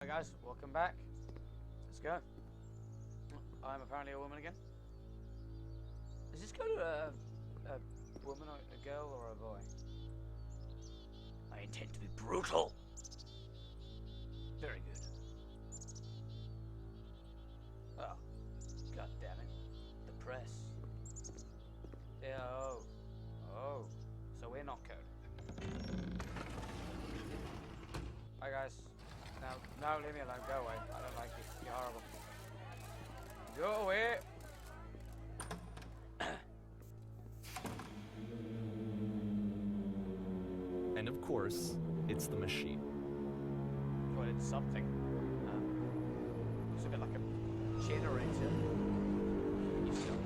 guys, welcome back. Let's go. I'm apparently a woman again. Is this going to a woman or a girl or a boy? I intend to be brutal. Very good. Oh, god damn it. The press. Yeah, oh. So we're not code. Hi guys. No, leave me alone. Go away. I don't like you. You're horrible. Go away. And of course, it's the machine. Well, it's something. It's a bit like a generator. You start.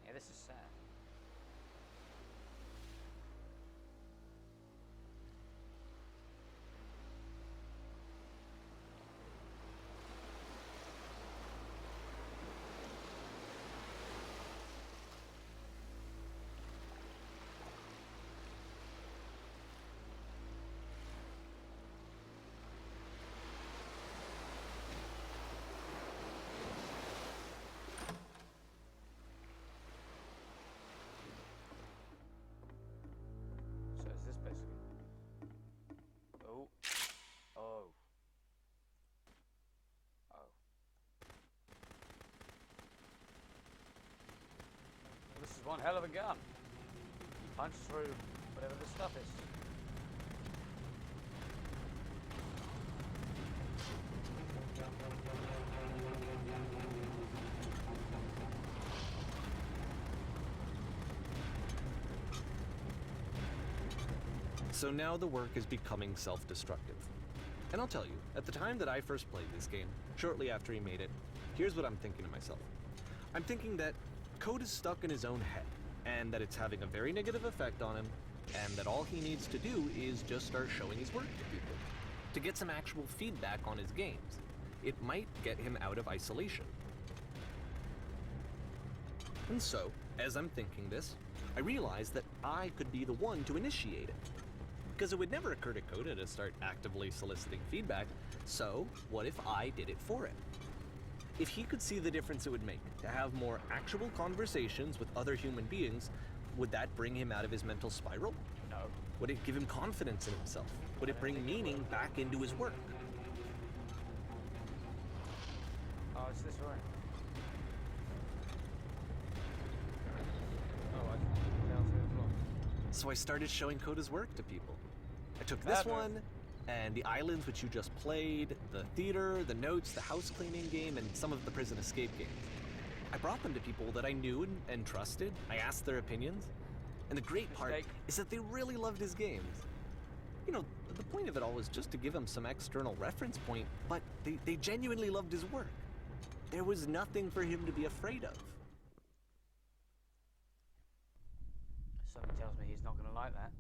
Yeah, this is sad. So is this basically? Oh. Well, this is one hell of a gun. Punch through whatever this stuff is. So now the work is becoming self-destructive. And I'll tell you, at the time that I first played this game, shortly after he made it, here's what I'm thinking to myself. I'm thinking that Code is stuck in his own head, and that it's having a very negative effect on him, and that all he needs to do is just start showing his work to people, to get some actual feedback on his games. It might get him out of isolation. And so, as I'm thinking this, I realize that I could be the one to initiate it. Because it would never occur to Coda to start actively soliciting feedback, so what if I did it for him? If he could see the difference it would make to have more actual conversations with other human beings, would that bring him out of his mental spiral? No. Would it give him confidence in himself? Would it bring meaning back into his work? Oh, it's this way. Oh, I can down through the floor. So I started showing Coda's work to people. I took this one, and the islands which you just played, the theater, the notes, the house cleaning game, and some of the prison escape games. I brought them to people that I knew and trusted. I asked their opinions. And the great part is that they really loved his games. You know, the point of it all was just to give him some external reference point, but they genuinely loved his work. There was nothing for him to be afraid of. Something tells me he's not going to like that.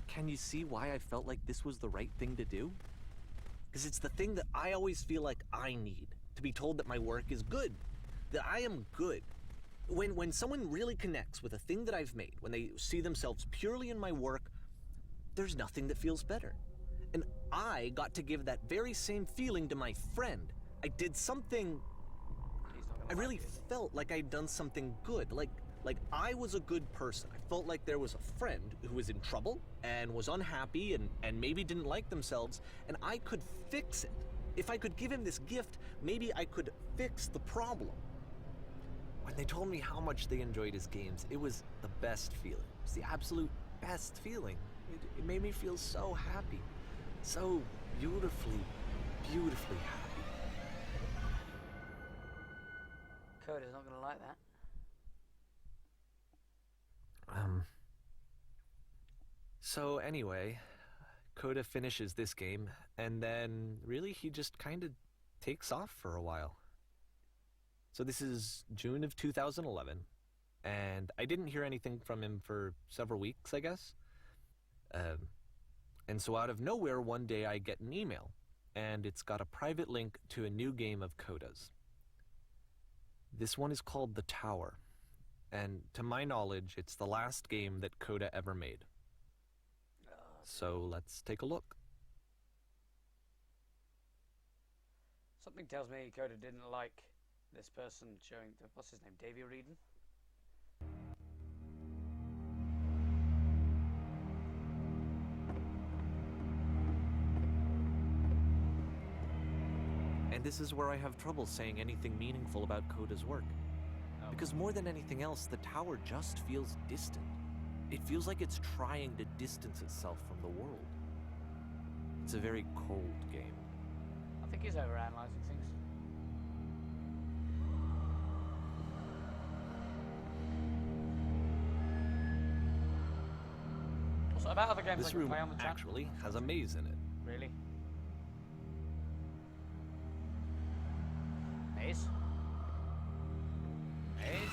Can you see why I felt like this was the right thing to do? Because it's the thing that I always feel like I need, to be told that my work is good, that I am good. When someone really connects with a thing that I've made, when they see themselves purely in my work, there's nothing that feels better. And I got to give that very same feeling to my friend. I did something... He's not I gonna really like it. felt like I'd done something good. Like I was a good person. I felt like there was a friend who was in trouble and was unhappy and maybe didn't like themselves, and I could fix it. If I could give him this gift, maybe I could fix the problem. When they told me how much they enjoyed his games, it was the best feeling. It was the absolute best feeling. It made me feel so happy. So beautifully, beautifully happy. Coda's not gonna like that. So anyway, Coda finishes this game, and then really he just kind of takes off for a while. So this is June of 2011, and I didn't hear anything from him for several weeks, I guess. And so out of nowhere, one day I get an email, and it's got a private link to a new game of Coda's. This one is called The Tower, and to my knowledge, it's the last game that Coda ever made. So let's take a look. Something tells me Coda didn't like this person showing... What's his name? Davey Reedon? And this is where I have trouble saying anything meaningful about Coda's work. Oh. Because more than anything else, the tower just feels distant. It feels like it's trying to distance itself from the world. It's a very cold game. I think he's overanalyzing things. Also, about other games I This can room play on the channel. actually has a maze in it. Really? Maze? Maze?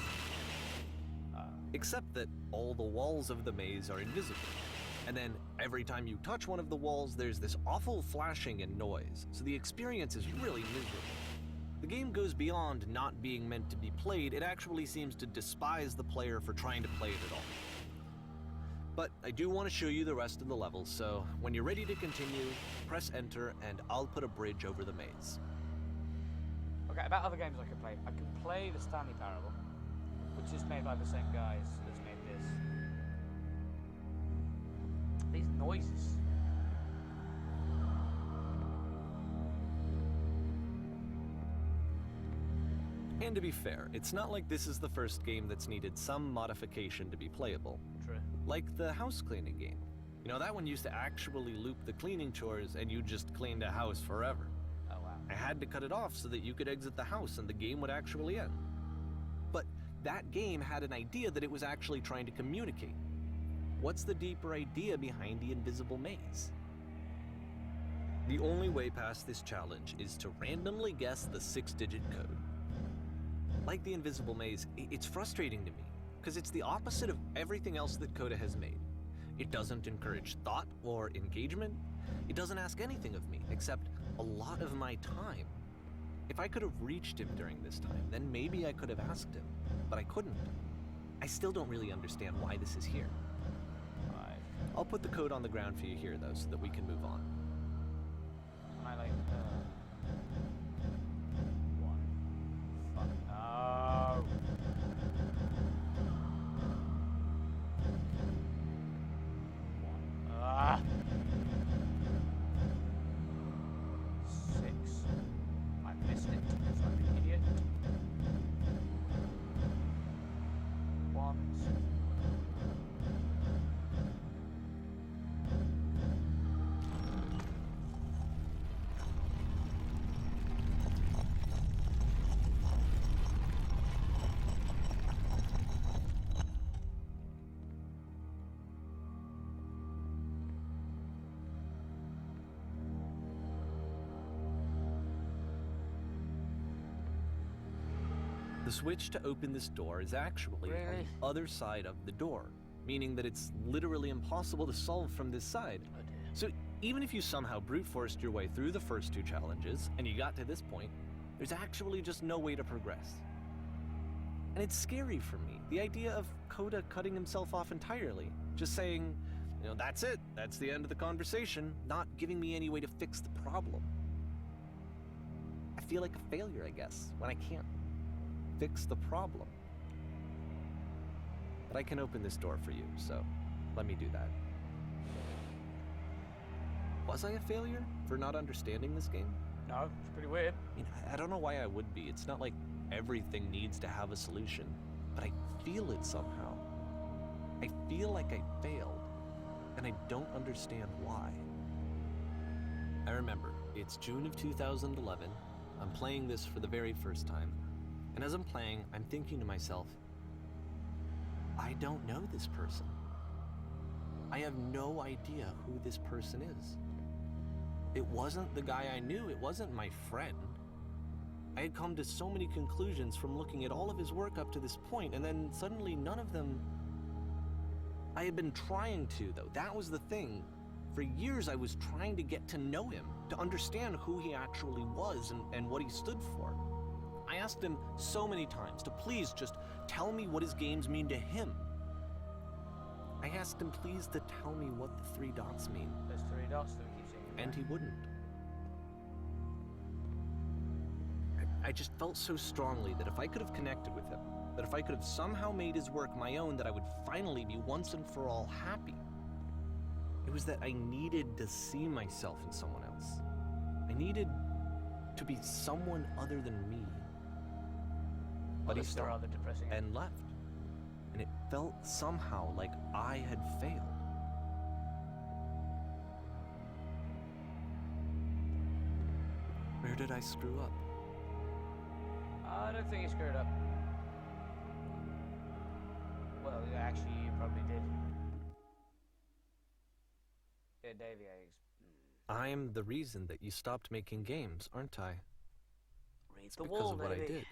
Except that all the walls of the maze are invisible. And then every time you touch one of the walls, there's this awful flashing and noise. So the experience is really miserable. The game goes beyond not being meant to be played. It actually seems to despise the player for trying to play it at all. But I do want to show you the rest of the levels, so when you're ready to continue, press enter and I'll put a bridge over the maze. Okay, about other games I can play. I can play the Stanley Parable, which is made by the same guys that's made this. These noises. And to be fair, it's not like this is the first game that's needed some modification to be playable. True. Like the house cleaning game. You know, that one used to actually loop the cleaning chores and you just cleaned a house forever. Oh wow. I had to cut it off so that you could exit the house and the game would actually end. But that game had an idea that it was actually trying to communicate. What's the deeper idea behind the invisible maze? The only way past this challenge is to randomly guess the 6-digit code. Like the invisible maze, it's frustrating to me, because it's the opposite of everything else that Coda has made. It doesn't encourage thought or engagement. It doesn't ask anything of me, except a lot of my time. If I could have reached him during this time, then maybe I could have asked him, but I couldn't. I still don't really understand why this is here. Right. I'll put the code on the ground for you here, though, so that we can move on. Can I like one? Fuck no. One. Ah. 6. I missed it. It's like an idiot. 1. The switch to open this door is actually on Really? the other side of the door, meaning that it's literally impossible to solve from this side. Oh dear. So even if you somehow brute forced your way through the first 2 challenges, and you got to this point, there's actually just no way to progress. And it's scary for me, the idea of Coda cutting himself off entirely, just saying, You know, that's it. That's the end of the conversation, not giving me any way to fix the problem. I feel like a failure, I guess, when I can't fix the problem. But I can open this door for you, so let me do that. Was I a failure for not understanding this game? No, it's pretty weird. I mean, I don't know why I would be. It's not like everything needs to have a solution, but I feel it somehow. I feel like I failed, and I don't understand why. I remember, it's June of 2011. I'm playing this for the very first time, and as I'm playing, I'm thinking to myself, I don't know this person. I have no idea who this person is. It wasn't the guy I knew, it wasn't my friend. I had come to so many conclusions from looking at all of his work up to this point, and then suddenly none of them... I had been trying to, though. That was the thing. For years I was trying to get to know him, to understand who he actually was and what he stood for. I asked him so many times to please just tell me what his games mean to him. I asked him please to tell me what the 3 dots mean. Those 3 dots that we keep seeing. And he wouldn't. I just felt so strongly that if I could have connected with him, that if I could have somehow made his work my own, that I would finally be once and for all happy. It was that I needed to see myself in someone else. I needed to be someone other than me. But he stopped rather depressing. and left. And it felt somehow like I had failed. Where did I screw up? I don't think you screwed up. Well, yeah, actually, you probably did. Yeah, Davey, I'm the reason that you stopped making games, aren't I? read It's the because wall, of what I Davey. did.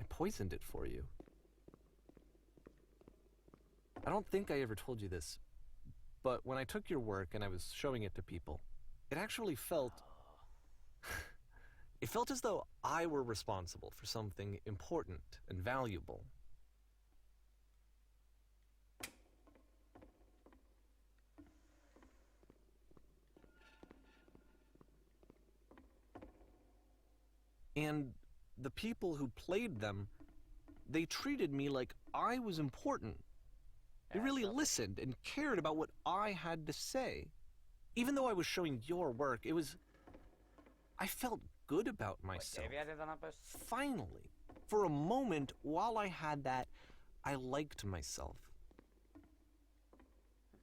I poisoned it for you. I don't think I ever told you this, but when I took your work and I was showing it to people, it actually felt... It felt as though I were responsible for something important and valuable. And the people who played them, they treated me like I was important. They Yeah, really selfish. listened and cared about what I had to say. Even though I was showing your work, it was... I felt good about Wait, myself. Davey added that on post? Finally. For a moment, while I had that, I liked myself.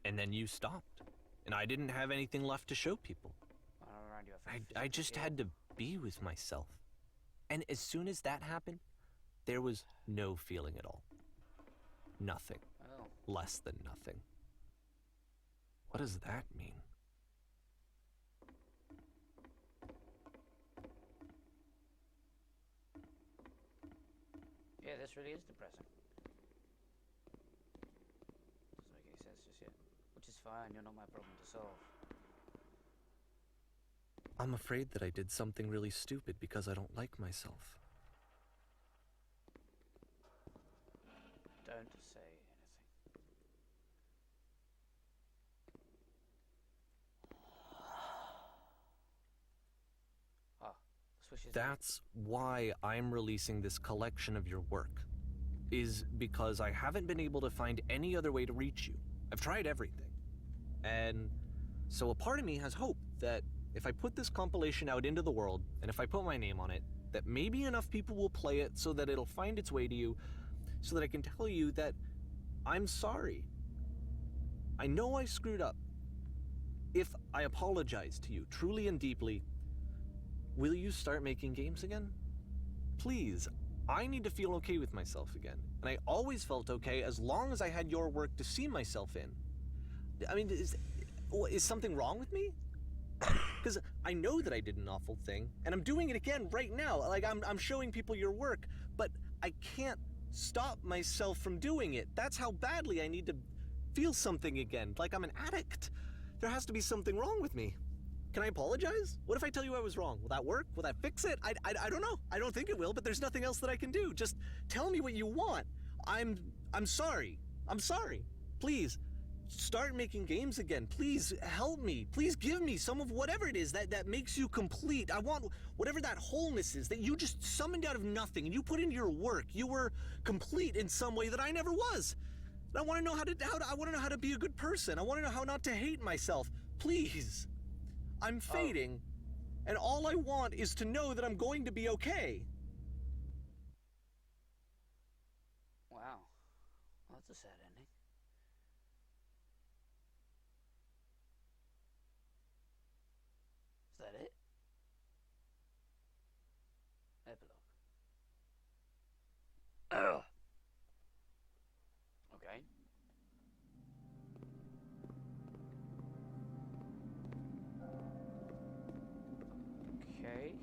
And then you stopped. And I didn't have anything left to show people. Around your I just had to be with myself. And as soon as that happened, there was no feeling at all. Nothing. Oh. Less than nothing. What does that mean? Yeah, this really is depressing. Doesn't make any sense just yet. Which is fine, you're not my problem to solve. I'm afraid that I did something really stupid because I don't like myself. Don't say anything. Ah, the switch is... That's why I'm releasing this collection of your work. Is because I haven't been able to find any other way to reach you. I've tried everything. And so a part of me has hope that if I put this compilation out into the world, and if I put my name on it, that maybe enough people will play it so that it'll find its way to you, so that I can tell you that I'm sorry. I know I screwed up. If I apologize to you truly and deeply, will you start making games again? Please, I need to feel okay with myself again. And I always felt okay as long as I had your work to see myself in. I mean, is something wrong with me? Because I know that I did an awful thing, and I'm doing it again right now. Like, I'm showing people your work, but I can't stop myself from doing it. That's how badly I need to feel something again, like I'm an addict. There has to be something wrong with me. Can I apologize? What if I tell you I was wrong? Will that work? Will that fix it? I don't know. I don't think it will, but there's nothing else that I can do. Just tell me what you want. I'm sorry. I'm sorry. Please, start making games again. Please help me. Please give me some of whatever it is that makes you complete. I want whatever that wholeness is that you just summoned out of nothing and you put into your work. You were complete in some way that I never was. And I want to know I want to know how to be a good person. I want to know how not to hate myself. Please. I'm fading, and all I want is to know that I'm going to be okay. Wow. Well, that's a sad ending. Is that it? Epilogue. Ugh. Okay. Okay.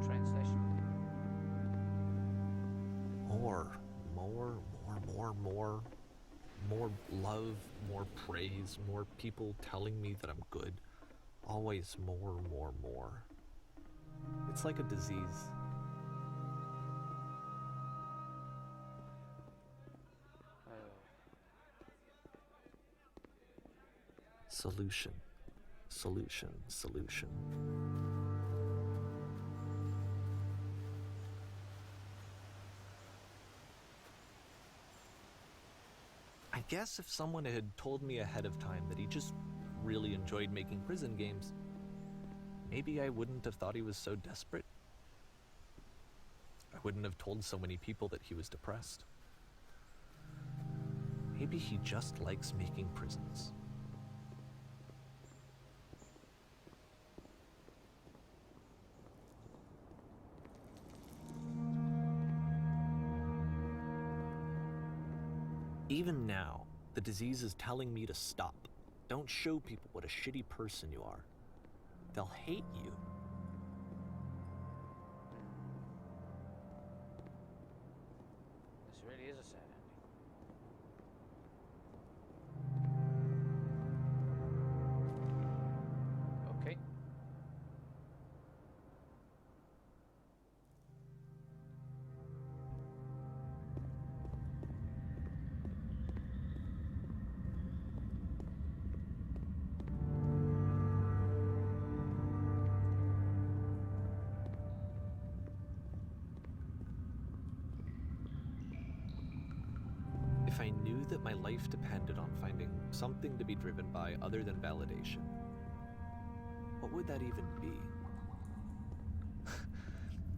Train station. More love, more praise, more people telling me that I'm good. Always more. It's like a disease. Solution. I guess if someone had told me ahead of time that he just really enjoyed making prison games, maybe I wouldn't have thought he was so desperate. I wouldn't have told so many people that he was depressed. Maybe he just likes making prisons. Even now, the disease is telling me to stop. Don't show people what a shitty person you are. They'll hate you. This really is a sad ending. Okay. If I knew that my life depended on finding something to be driven by other than validation, what would that even be?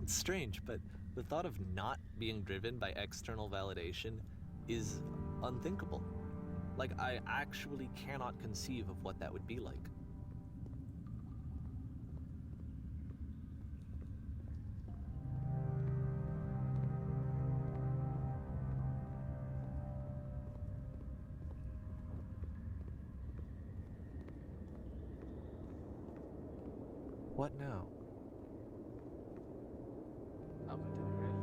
It's strange, but the thought of not being driven by external validation is unthinkable. Like, I actually cannot conceive of what that would be like. What now? I'll continue, really.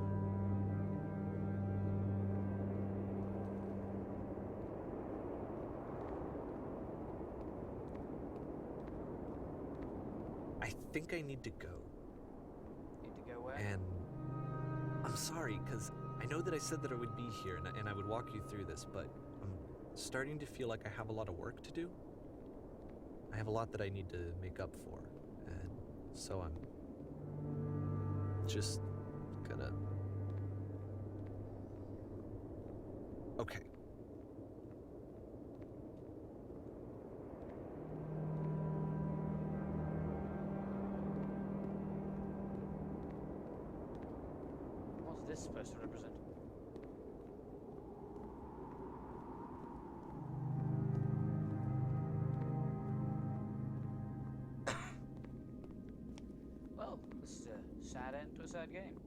I think I need to go. Need to go where? And I'm sorry, because I know that I said that I would be here and I would walk you through this, but I'm starting to feel like I have a lot of work to do. I have a lot that I need to make up for, and so I'm just gonna... Okay. What's this supposed to represent? Well, this is a sad end to a sad game.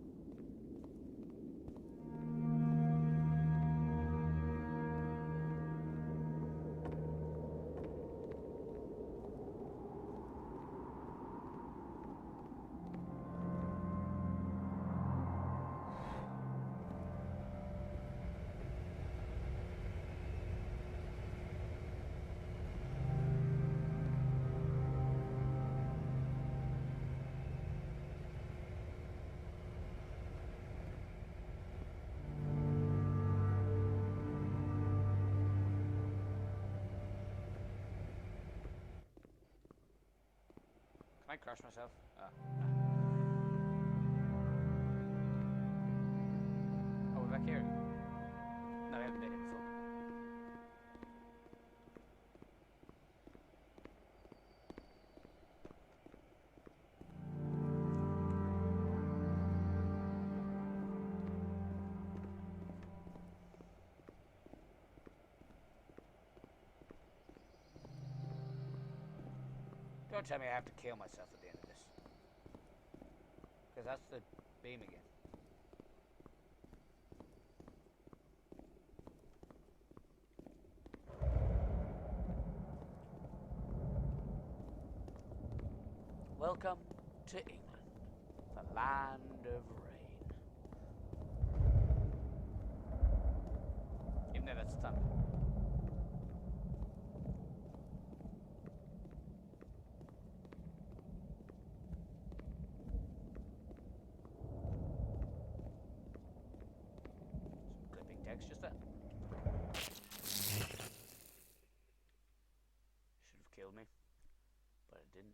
Can I crush myself? Oh, oh, we're back here. No, we haven't been here before. Don't tell me I have to kill myself at the end of this. Because that's the beam again. Welcome to England, the land of rain. Even though that's thunder. Some clipping text just there. Should have killed me, but it didn't.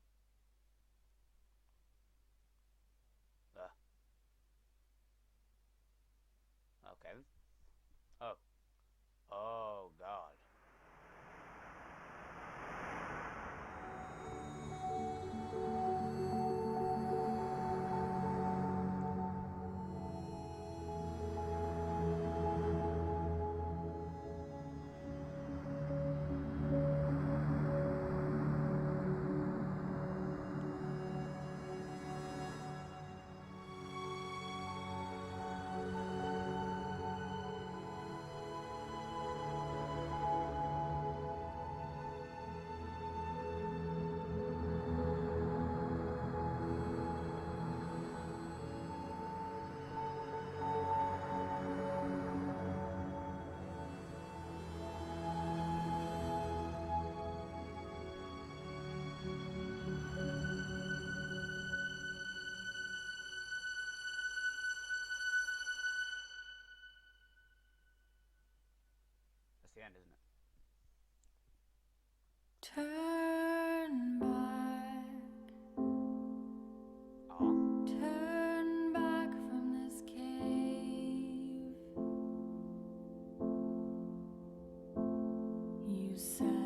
Okay. Oh. Oh, God. That's the end, isn't it? Turn back, Oh. turn back from this cave. You said